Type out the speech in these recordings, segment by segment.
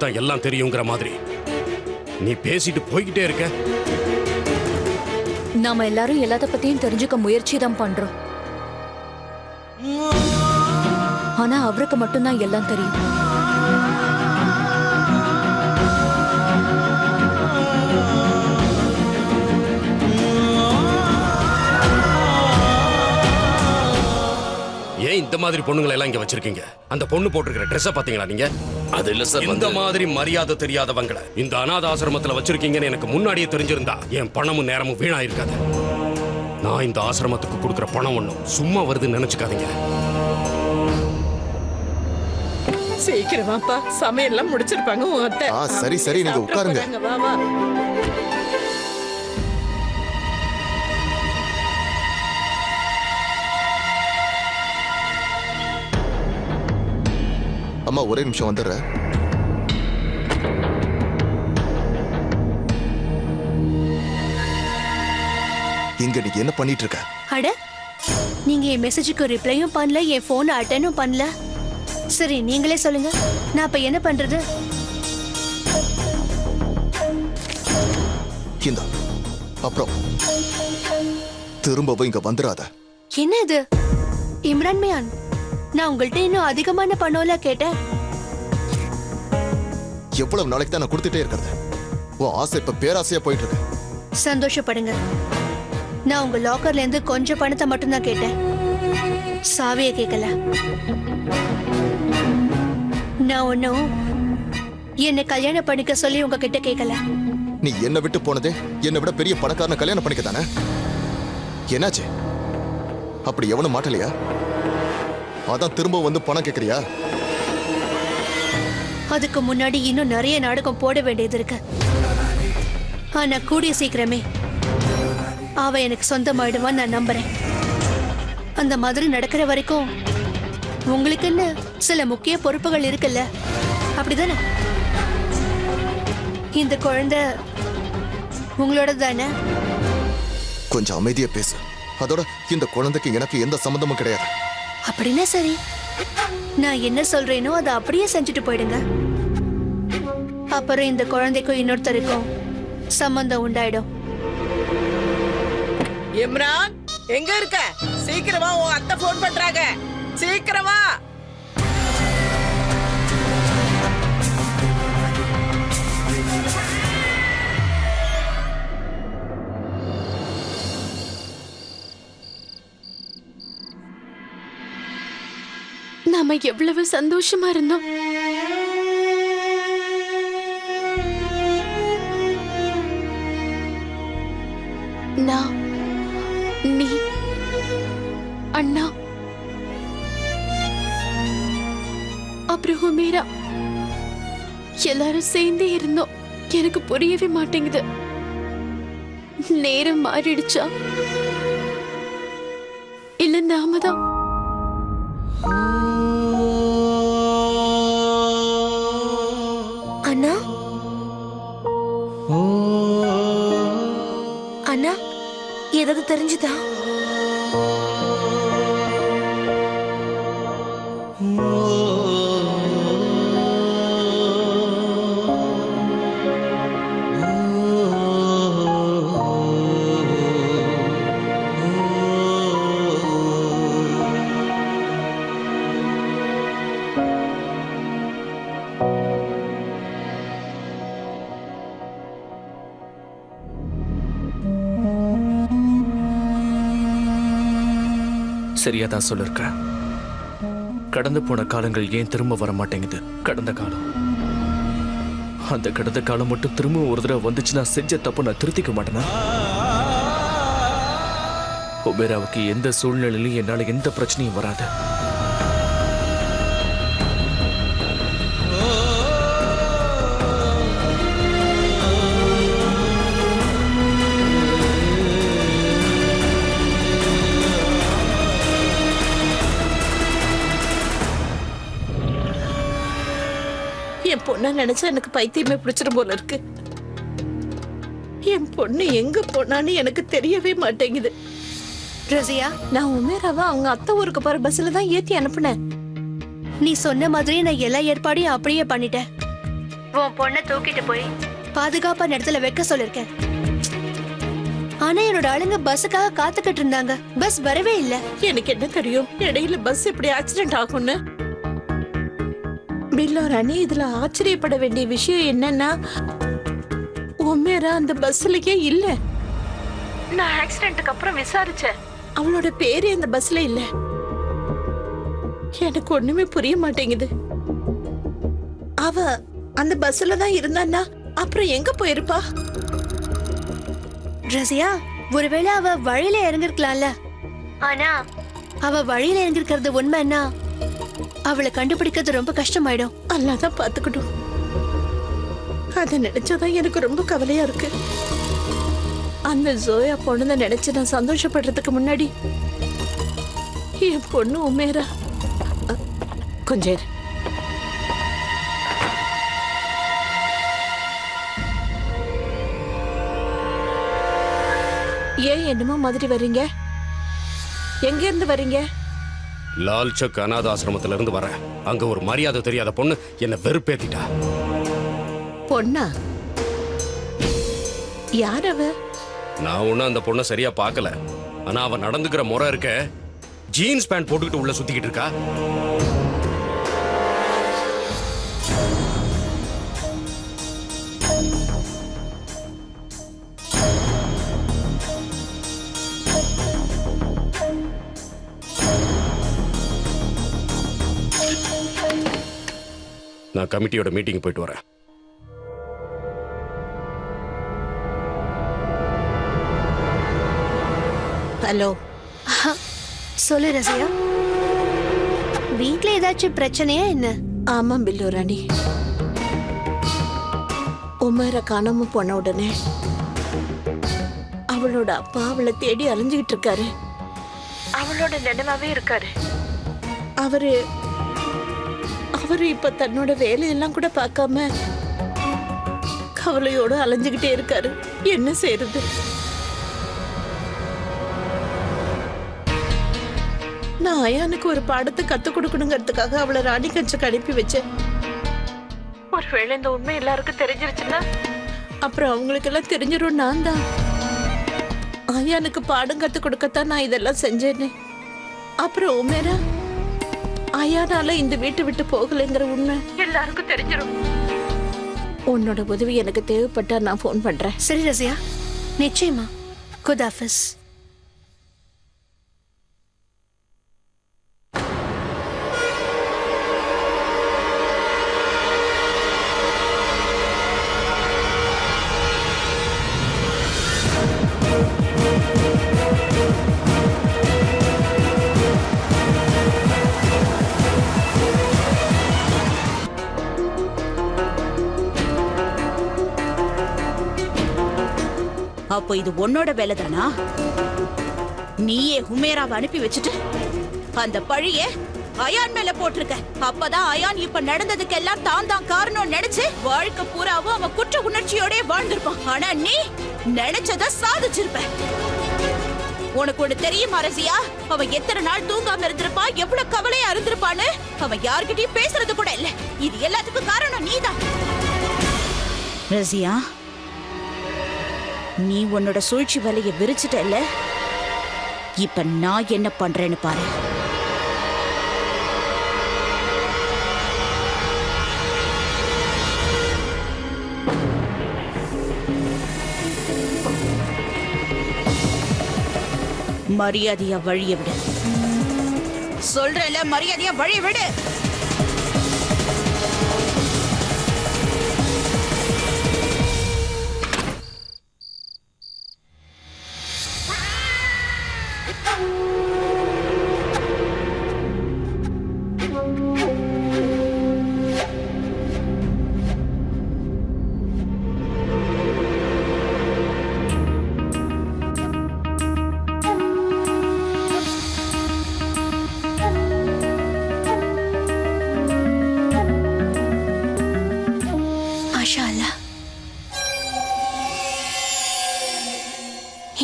தான் எல்லாம் தெரியுங்கிற மாதிரி நீ பேசிட்டு போய்கிட்டே இருக்க. நாம எல்லாரும் எல்லாத்த பத்தியும் தெரிஞ்சுக்க முயற்சி தான் பண்றோம். ஆனா அவருக்கு மட்டும்தான் எல்லாம் தெரியும். ஏன் இந்த மாதிரி பொண்ணுங்களை எல்லாம் இங்க வச்சிருக்கீங்க? அந்த பொண்ணு போட்டிருக்கிற ட்ரெஸ்ஸை பாத்தீங்களா நீங்க? அது இல்ல சார், இந்த மாதிரி மரியாதை தெரியாதவங்களை இந்த அநாத ஆசிரமத்துல வச்சிருக்கீங்கன்னு எனக்கு முன்னாடியே தெரிஞ்சிருந்தா என் பணமும் நேரமும் வீணாயிருக்காது. நான் இந்த ஆசிரமத்துக்கு கொடுக்கிற பணம் ஒண்ணும் சும்மா வருதுன்னு நினைச்சுக்காதீங்க. சீக்கிரமாப்பா, சமையல்லாம் முடிச்சிருப்பாங்க உன் அத்தை. சரி சரி, நீங்க உட்காருங்க. வா வா. அம்மா ஒரே நிமிஷம் வந்துடுறேன். இங்க நீ என்ன பண்ணிட்டு இருக்க? அட, நீங்க என் மெசேஜுக்கு ரிப்ளையும் பண்ணல, என் போன் அட்டெண்டும் பண்ணல. சரி, நீங்களே சொல்லுங்க, நான் இப்ப என்ன பண்றது? இந்தா, அப்புறம் திரும்பவும் இங்க வந்துடாத. என்ன இது இம்ரான் மியான்? நான் உங்கள்ட்ட இன்னும் அதிகமான பணம்ல கேட்டேன். எவ்வளவு நாளைக்கு தான் நான் கொடுத்துட்டே இருக்கிறது? உன் ஆசை இப்ப பேராசையா போயிட்டு இருக்கு. சந்தோஷப்படுங்க, நான் உங்க லாக்கர்ல இருந்து கொஞ்சம் பணத்தை மட்டும் தான் கேட்டேன், சாவியை கேட்கல. நான் ஒன்னும் என்னை கல்யாணம் பண்ணிக்க சொல்லி உங்ககிட்ட கேட்கல. நீ என்ன விட்டு போனதே என்னை விட பெரிய பணக்காரனை கல்யாணம் பண்ணிக்க தானே? என்னாச்சு? அப்படி எவனும் மாட்டலையா? அதான் திரும்ப வந்து பணம் கேட்கறியா? அதுக்கு முன்னாடி இன்னும் நிறைய நாடகம் போட வேண்டியது இருக்கு. ஆனா கூடிய சீக்கிரமே அவ எனக்கு சொந்தமாயிடுவான்னு நான் நம்புறேன். அந்த மாதிரி நடக்கிற வரைக்கும் உங்களுக்குன்னு சில முக்கிய பொறுப்புகள் இருக்குல்ல, அப்படிதானே? இந்த குழந்தை உங்களோட தானே? கொஞ்சம் அமைதியா பேசு. அதோட இந்த குழந்தைக்கு எனக்கு எந்த சம்மந்தமும் கிடையாது. அப்படின்னா சரி, நான் என்ன சொல்றேனோ அதை அப்படியே செஞ்சுட்டு போயிடுங்க. அப்புறம் இந்த குழந்தைக்கும் இன்னொருத்தருக்கும் சம்பந்தம் உண்டாயிடும். இம்ரான், எங்க இருக்க? சீக்கிரமா, உன் அத்தை போன் பண்றாங்க. சீக்கிரமா. நாம எவ்வளவு சந்தோஷமா இருந்தோம். நான், நீ, அண்ணா, அப்புறம் ஹுமேரா எல்லாரும் சேர்ந்தே இருந்தோம். எனக்கு புரியவே மாட்டேங்குது. நேரம் மாறிடுச்சா இல்ல நாம தான்? அண்ணா, அண்ணா, ஏதாவது தெரிஞ்சுதா? சரியாதான் சொல்லிருக்க. கடந்து போன காலங்கள் ஏன் திரும்ப வர மாட்டேங்குது? கடந்த காலம், அந்த கடந்த காலம் மட்டும் திரும்ப ஒரு தடவை வந்துச்சுன்னா செஞ்ச தப்பு நான் திருத்திக்க மாட்டேனா? ஒபேராவுக்கு எந்த சூழ்நிலையிலும் என்னால எந்த பிரச்சனையும் வராது. என் பொண்ண நினைச்சா எனக்கு பைத்தியமே பிடிச்சிடும் போல இருக்கு. என் பொண்ணு எங்க போனான்னு எனக்கு தெரியவே மாட்டேங்குது. ரசியா, நான் உமேராவை அவங்க அத்தை ஊருக்கு போற பஸ்ல தான் ஏத்தி அனுப்புனேன். நீ சொன்ன மாதிரி நான் எல்லா ஏற்பாடையும் அப்படியே பண்ணிட்டேன். உன் பொண்ணை தூக்கிட்டு போய் பாதுகாப்பான இடத்துல வைக்க சொல்லிருக்கேன். ஆனா என்னோட ஆளுங்க பஸ்ஸுக்காக காத்துக்கிட்டு இருந்தாங்க. பஸ் வரவே இல்ல. எனக்கு என்ன தெரியும் இடையில பஸ் இப்படி ஆக்சிடென்ட் ஆகும்னு. பில்லோ ராணி, இதுல ஆச்சரியப்பட வேண்டிய விஷயம் என்னன்னா உமேரா அந்த பஸ்லயே இல்ல. நான் ஆக்சிடென்ட்க்கு அப்புறம் விசாரிச்சேன். அவளோட பேரு அந்த பஸ்ல இல்ல. எனக்கு ஒண்ணுமே புரிய மாட்டேங்குது. அவ அந்த பஸ்ல தான் இருந்தான்னா அப்புறம் எங்க போயிருப்பா? ரசியா, ஒருவேளை அவ வழியில இறங்கிருக்கலாம்ல. ஆனா அவ வழியில இறங்கிருக்கிறது உண்மைன்னா அவளை கண்டுபிடிக்கிறது ரொம்ப கஷ்டமாயிடும். அல்லாதான் பாத்துக்கட்டும். அதை நினைச்சாதான் எனக்கு ரொம்ப கவலையா இருக்கு. அந்த ஜோயா பொண்ணு நினைச்சு நான் சந்தோஷப்படுறதுக்கு முன்னாடி என் பொண்ணு உமேரா. கொஞ்சம் இரு. ஏன் என்னமோ மாதிரி வர்றீங்க? எங்க இருந்து வர்றீங்க? லால் சக் அநாத ஆசிரமத்துல இருந்து வரேன். அங்க ஒரு மரியாதை தெரியாத பொண்ணு என்ன வெறுப்பேத்திட்டா. பொண்ணா? யார் அவ? நான் ஒன்னும் அந்த பொண்ணை சரியா பார்க்கல. ஆனா அவ நடந்துக்கிற முறை இருக்க, ஜீன்ஸ் பேண்ட் போட்டுக்கிட்டு உள்ள சுத்திக்கிட்டு இருக்கா. நான் கமிட்டியோட மீட்டிங் போயிட்டு வரேன். ஹலோ. சொல்லு ரசியா, வீட்ல ஏதாச்சும் பிரச்சனையா என்ன? ஆமா பில்லு ராணி, உமேரா காணாம போன உடனே அவளோட அப்பா அவளை தேடி அலைஞ்சுகிட்டு இருக்காரு. அவளோட நினைவாவே இருக்காரு. அவரு இப்ப தன்னோட வேலையெல்லாம் கூட பார்க்காம கவலையோட அலைஞ்சுகிட்டே இருக்காரு. என்ன செய்யறது? நான் அயானுக்கு ஒரு பாடத்தை கத்து கொடுக்கணுங்கிறதுக்காக அவளை ராணி கட்சிக்கு அனுப்பி வச்சேன். ஒருவேளை இந்த உண்மை எல்லாருக்கும் தெரிஞ்சிருச்சுன்னா அப்புறம் அவங்களுக்கு எல்லாம் தெரிஞ்சிடும். நான் தான் அயானுக்கு பாடம் கத்து கொடுக்கத்தான் நான் இதெல்லாம் செஞ்சேன்னு. அப்புறம் உமேரா அயானால இந்த வீட்டை விட்டு போகலைங்கிற உண்மை எல்லாருக்கும் தெரிஞ்சிடும். உன்னோட உதவி எனக்கு தேவைப்பட்டா நான் போன் பண்றேன். சரி ரசியா, நிச்சயமா. Good office. அப்போ இது உன்னோட வேலை தானா? நீயே ஹுமேராவை அனுப்பி வச்சுட்டு அந்த பழிய அயான் மேல போட்டிருக்க. அப்பதான் அயான் இப்ப நடந்ததுக்கு எல்லாம் தான் காரணம் நினைச்சு வாழ்க்கை பூராவும் அவன் குற்ற உணர்ச்சியோட வாழ்ந்திருப்பான். ஆனா நீ நினைச்சத சாதிச்சிருப்ப. உனக்கு ஒண்ணு தெரியுமா ரசியா? அவன் எத்தனை நாள் தூங்காம இருந்திருப்பான், எவ்வளவு கவலையா இருந்திருப்பான்னு. அவன் யார்கிட்டயும் பேசுறது கூட இல்ல. இது எல்லாத்துக்கும் காரணம் நீதான் ரசியா. நீ உன்னோட சூழ்ச்சி வலைய விரிச்சிட்டல்ல, இப்ப நான் என்ன பண்றேன்னு பாரு. மரியாதையா வழிய விடு. சொல்றேன்ல, மரியாதையா வழிய விடு.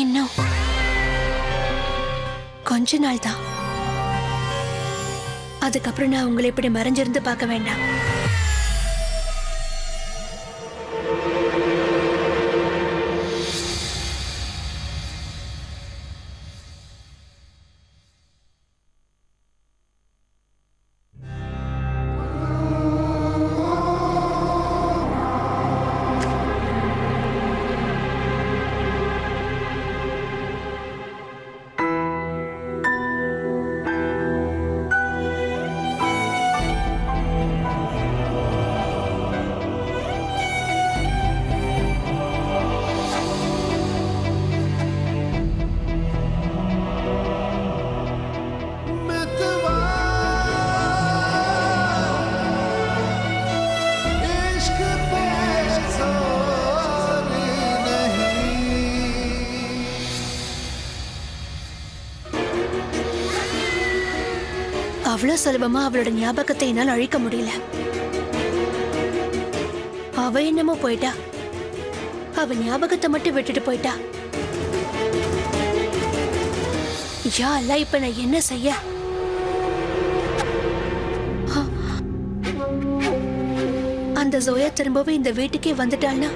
இன்னும் கொஞ்ச நாள் தான். அதுக்கப்புறம் நான் உங்களை இப்படி மறைஞ்சிருந்து பார்க்க வேண்டாம். அவ்வளவு சுலபமா அவளோட ஞாபகத்தை என்னால் அழிக்க முடியல. அவ என்னமோ போயிட்டா, அவ ஞாபகத்தை மட்டும் விட்டுட்டு போயிட்டா. யா அல்லாஹ், இப்ப நான் என்ன செய்ய? அந்த ஜோயா திரும்பவும் இந்த வீட்டுக்கே வந்துட்டாள்னா?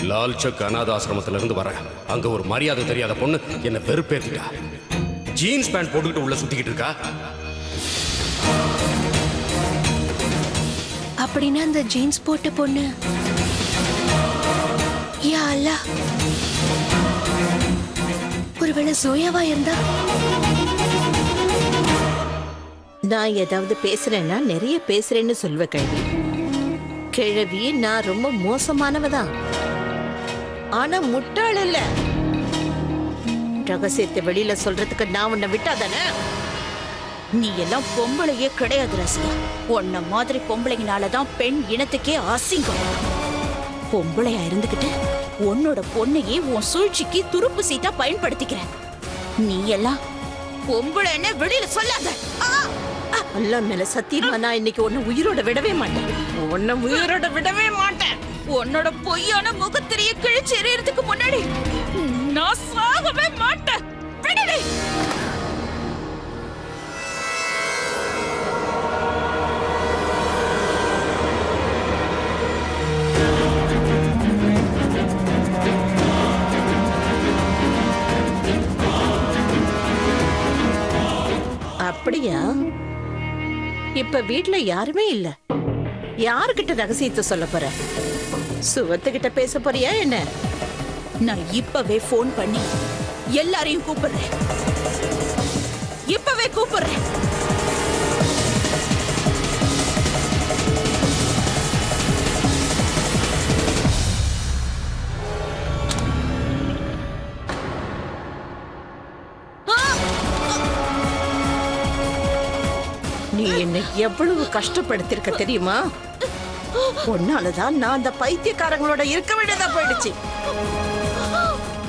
லால் சக் அனாதாசிரமத்துல இருந்து வரேன். அங்க ஒரு மரியாதை தெரியாத பொண்ணு என்ன வெறுப்பேத்திட்டா. ஜீன்ஸ் பேண்ட் போட்டுக்கிட்டு உள்ள சுத்திக்கிட்டு இருக்கா. அப்படின்னா அந்த ஜீன்ஸ் போட்ட பொண்ணு, யா அல்லாஹ், ஒருவேளை ஜோயாவா இருந்தா? நான் ஏதாவது பேசுறேன்னா நிறைய பேசுறேன்னு சொல்வ கிழவி. கிழவி, நான் ரொம்ப மோசமானவதான், ஆனா முட்டாள் இல்ல. ரகசியத்தை வெளியில சொல்றதுக்கு நான் உன்னை விட்டாதானே? நீ எல்லாம் பொம்பளையே கிடையாது ரசிகா. உன்ன மாதிரி பொம்பளைங்கனாலதான் பெண் இனத்துக்கே அசிங்கம். பொம்பளையா இருந்துகிட்டு உன்னோட பொண்ணையே உன் சூழ்ச்சிக்கு துருப்பு சீட்டா பயன்படுத்திக்கிற. நீ எல்லாம் பொம்பளைன்னு வெளியில சொல்லாத. அல்லாஹ் மேல சத்தியமா நான் இன்னைக்கு உன்னை உயிரோட விடவே மாட்டேன். உன்னை உயிரோட விடவே மாட்டேன். உன்னோட பொய்யான முகத்திரிய கிழிச்சு எறியறதுக்கு முன்னாடி நான் சாகவே மாட்டேன். விடுடி. அப்படியா? இப்ப வீட்ல யாருமே இல்ல. யாருகிட்ட ரகசியத்தை சொல்ல போற? சுவத்துக்கிட்ட பேச போறியா என்ன? நான் இப்பவே போன் பண்ணி எல்லாரையும் கூப்பிடுறேன். இப்பவே கூப்பிடுறேன். நீ என்னை எவ்வளவு கஷ்டப்படுத்திருக்க தெரியுமா? உன்னாலதான் நான் அந்த பைத்தியக்காரங்களோட இருக்க வேண்டியதா போயிடுச்சு.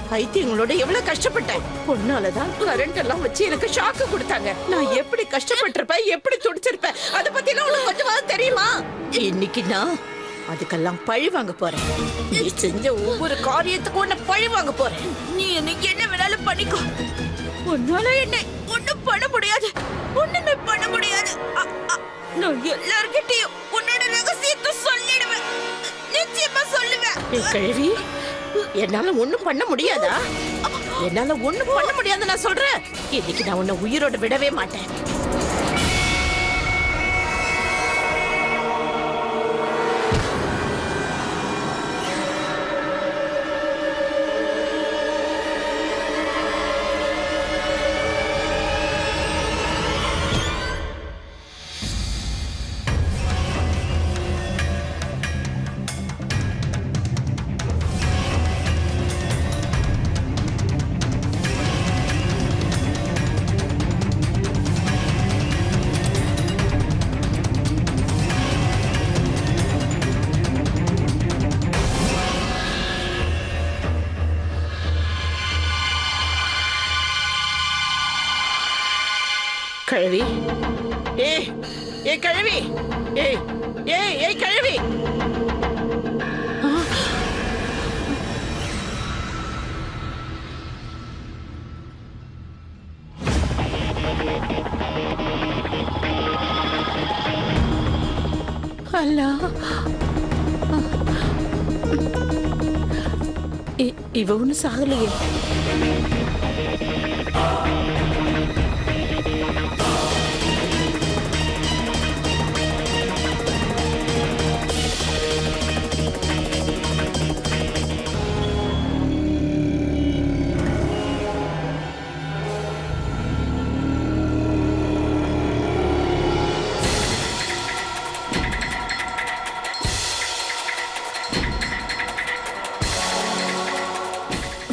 பைத்தியங்களோட எவ்வளவு கஷ்டப்பட்டேன். உன்னாலதான் கரண்ட் எல்லாம் வச்சு எனக்கு ஷாக்கு கொடுத்தாங்க. நான் எப்படி கஷ்டப்பட்டிருப்பேன், எப்படி துடிச்சிருப்பேன், அத பத்தி எல்லாம் உனக்கு கொஞ்சமாவது தெரியுமா? இன்னைக்கு நான் அதுக்கெல்லாம் பழி வாங்க போறேன். நீ செஞ்ச ஒவ்வொரு காரியத்துக்கும் உன்னை பழி வாங்க போறேன். நீ எனக்கு என்ன வேணாலும் பண்ணிக்கோ. உன்னால என்ன ஒண்ணும் பண்ண முடியாது. ஒண்ணுமே பண்ண முடியாது. நான் எல்லார்கிட்டயும் உன்னோட ரகசியத்தை சொல்லிடுவேன். நிச்சயமா சொல்லுவேன். கேள்வி, என்னால ஒண்ணும் பண்ண முடியாதா? என்னால ஒண்ணும் பண்ண முடியாது நான் சொல்றேன். இன்னைக்கு நான் உன்னை உயிரோட விடவே மாட்டேன். கழுவி, ஏய் கழுவி, ஏய் கழுவி. அல்லா இவ ஒன்னும் சாகலையே.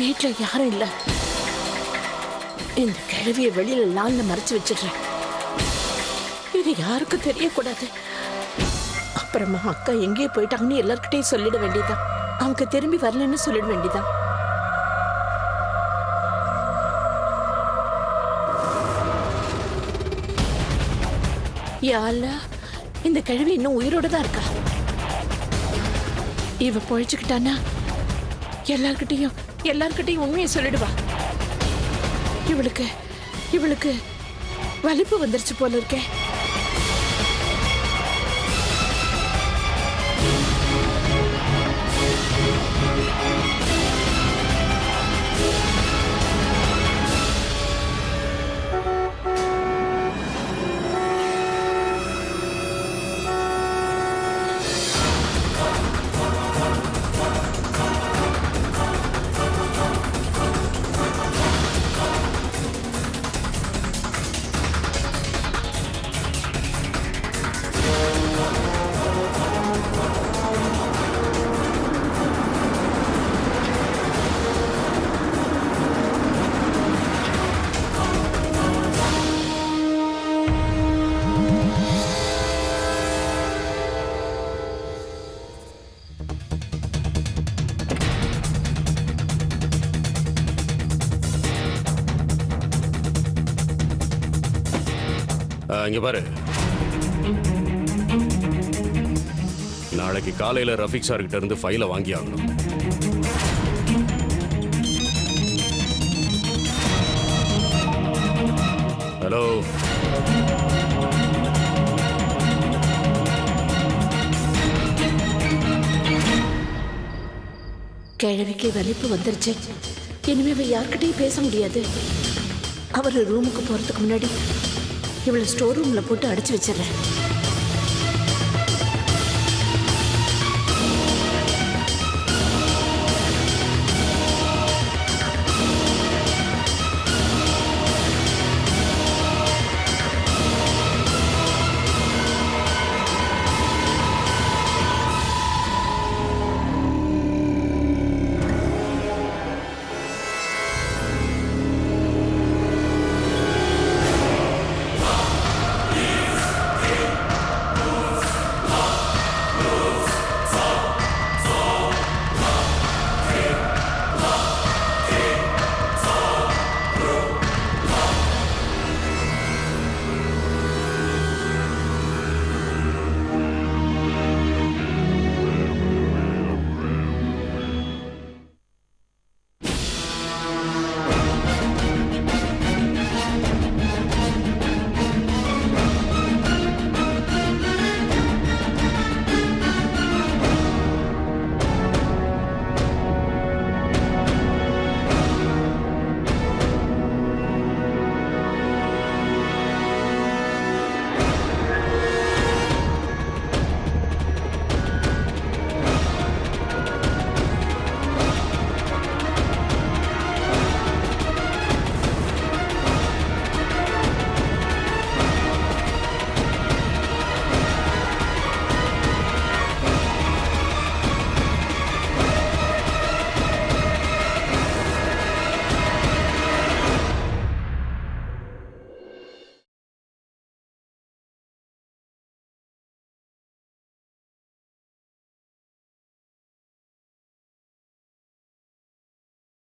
வீட்டுல யாரும் இல்ல. இந்த கிழவிய வெளியில லான்ல மறைச்சு வச்சிடுறேன். இது யாருக்கும் தெரியக்கூடாது. அப்புறமா அக்கா எங்கேயே போயிட்டாங்கன்னு எல்லார்கிட்டையும் சொல்லிட வேண்டியதுதான். அவங்க திரும்பி வரலன்னு சொல்லிட வேண்டியதான். யாழ்ல இந்த கிழவி இன்னும் உயிரோட தான் இருக்கா. இவ பொழைச்சுக்கிட்டானா எல்லார்கிட்டையும் உண்மையை சொல்லிடுவா. இவளுக்கு வலிப்பு வந்துருச்சு போல இருக்கே. இங்க பாரு, நாளைக்கு காலையில ரஃபீக் சார் கிட்ட இருந்து ஃபைலை வாங்கி ஆகணும். ஹலோ, கிழவிக்கு வலிப்பு வந்துருச்சு. இனிமே அவ யார்கிட்டயும் பேச முடியாது. அவர் ரூமுக்கு போறதுக்கு முன்னாடி இவளை ஸ்டோர் ரூம்ல போட்டு அடைச்சு வச்சிடறேன்.